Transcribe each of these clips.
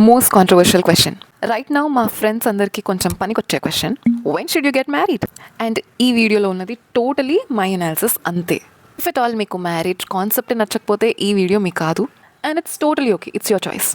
Most controversial question right now మా friends అందరికీ కొంచెం పనికొచ్చే question, when should you get married? And ఈ వీడియోలో ఉన్నది టోటలీ మై అనాలిసిస్ అంతే. ఇఫ్ ఎట్ ఆల్ మీకు మ్యారేజ్ కాన్సెప్ట్ నచ్చకపోతే ఈ వీడియో మీకు కాదు, and it's totally okay, it's your choice.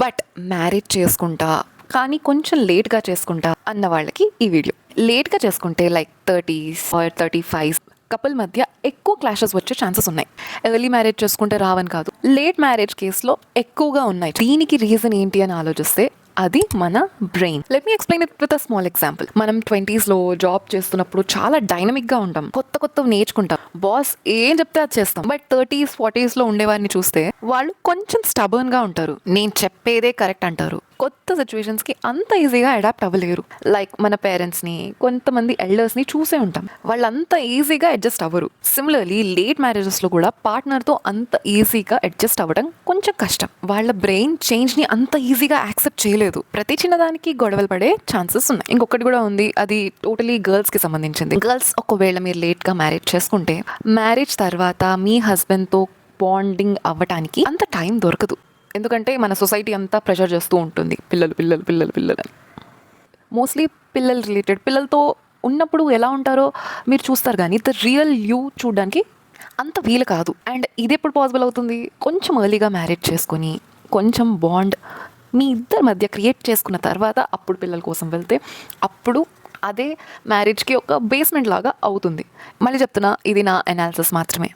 But marriage చేసుకుంటా కానీ కొంచెం లేట్గా చేసుకుంటా అన్న వాళ్ళకి ఈ వీడియో. లేట్గా చేసుకుంటే లైక్ 30s ఆర్ 35 కపుల్ మధ్య ఎక్కువ క్లాషెస్ వచ్చే ఛాన్సెస్ ఉన్నాయి. ఎర్లీ మ్యారేజ్ చేసుకుంటే రావని కాదు, లేట్ మ్యారేజ్ కేసులో ఎక్కువగా ఉన్నాయి. దీనికి రీజన్ ఏంటి అని ఆలోచిస్తే అది మన brain. Let me explain it with a small example. మనం 20sలో జాబ్ చేస్తున్నప్పుడు చాలా డైనమిక్గా ఉంటాం, కొత్త నేర్చుకుంటాం, బాస్ ఏం చెప్తే అది చేస్తాం. బట్ 30s 40sలో ఉండేవారిని చూస్తే వాళ్ళు కొంచెం స్టబర్న్గా ఉంటారు, నేను చెప్పేదే కరెక్ట్ అంటారు. కొత్త సిచ్యువేషన్స్కి అంత ఈజీగా అడాప్ట్ అవ్వలేరు. లైక్ మన పేరెంట్స్ని, కొంతమంది ఎల్డర్స్ని చూసే ఉంటాం, వాళ్ళు అంత ఈజీగా అడ్జస్ట్ అవ్వరు. సిమిలర్లీ లేట్ మ్యారేజెస్లో కూడా పార్ట్నర్తో అంత ఈజీగా అడ్జస్ట్ అవ్వడం కొంచెం కష్టం. వాళ్ళ బ్రెయిన్ చేంజ్ని అంత ఈజీగా యాక్సెప్ట్ చేయలేదు. ప్రతి చిన్నదానికి గొడవలు పడే ఛాన్సెస్ ఉన్నాయి. ఇంకొకటి కూడా ఉంది, అది టోటలీ గర్ల్స్కి సంబంధించింది. గర్ల్స్ ఒకవేళ మీరు లేట్గా మ్యారేజ్ చేసుకుంటే మ్యారేజ్ తర్వాత మీ హస్బెండ్తో బాండింగ్ అవ్వటానికి అంత టైం దొరకదు. ఎందుకంటే మన సొసైటీ అంతా ప్రెషర్ చేస్తూ ఉంటుంది, పిల్లలు అని. మోస్ట్లీ పిల్లలతో ఉన్నప్పుడు ఎలా ఉంటారో మీరు చూస్తారు, కానీ ద రియల్ యూ చూడడానికి అంత వీలు కాదు. అండ్ ఇది ఎప్పుడు పాసిబుల్ అవుతుంది? కొంచెం ఎర్లీగా మ్యారేజ్ చేసుకొని కొంచెం బాండ్ మీ ఇద్దరి మధ్య క్రియేట్ చేసుకున్న తర్వాత అప్పుడు పిల్లల కోసం వెళ్తే అప్పుడు అదే మ్యారేజ్కి ఒక బేస్మెంట్ లాగా అవుతుంది. మళ్ళీ చెప్తున్నా, ఇది నా అనాలిసిస్ మాత్రమే.